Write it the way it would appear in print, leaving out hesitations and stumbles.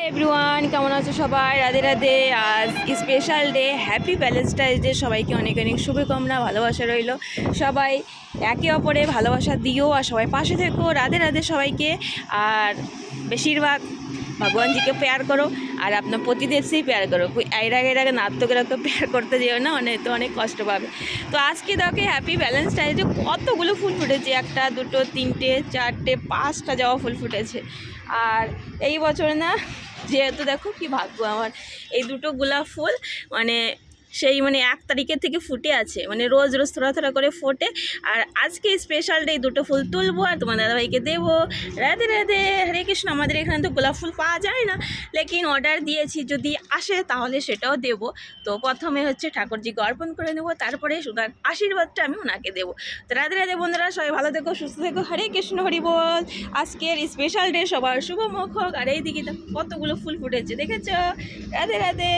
Everyone, কেমন আছো সবাই? রাধে রাধে। আজ special day, happy Valentine's day. সবাইকে অনেক অনেক শুভকামনা, ভালোবাসা রইল। সবাই একে অপরে ভালোবাসা দিও আর সবাই পাশে থেকো। রাধে রাধে সবাইকে। আর বেশিরভাগ ভগবানজিকে প্যার করো আর আপনার পতিদেব সেই প্যার করো। এর আগে নাট্যকেরাকে প্যার করতে যেও না, অনেক কষ্ট পাবে। তো আজকে দেখে হ্যাপি ভ্যালেন্টাইন্স ডে কতগুলো ফুল ফুটেছে, একটা দুটো তিনটে চারটে পাঁচটা জবা ফুল ফুটেছে। আর এই বছরে না, যেহেতু দেখো কি ভাগ্য আমার, এই দুটো গোলাপ ফুল মানে সেই 1 তারিখের থেকে ফুটে আছে, রোজ রোজ থোড়া করে ফোটে। আর আজকে স্পেশাল ডে, দুটো ফুল তুলবো আর তোমার দাদাভাইকে দেবো। রাধে রাধে, হরে কৃষ্ণ। আমাদের এখানে তো গোলাপ ফুল পাওয়া যায় না, লেকিন অর্ডার দিয়েছি, যদি আসে তাহলে সেটাও দেবো। তো প্রথমে হচ্ছে ঠাকুরজিকে অর্পণ করে নেবো, তারপরে সুগার আশীর্বাদটা আমি ওনাকে দেবো। তো রাধে রাধে বন্ধুরা, সবাই ভালো থেকো, সুস্থ থেকো। হরে কৃষ্ণ, হরি বল। আজকের স্পেশাল ডে, সবার শুভ মুখ হোক। আর এইদিকে কতগুলো ফুল ফুটেছে দেখেছো? রাধে রাধে।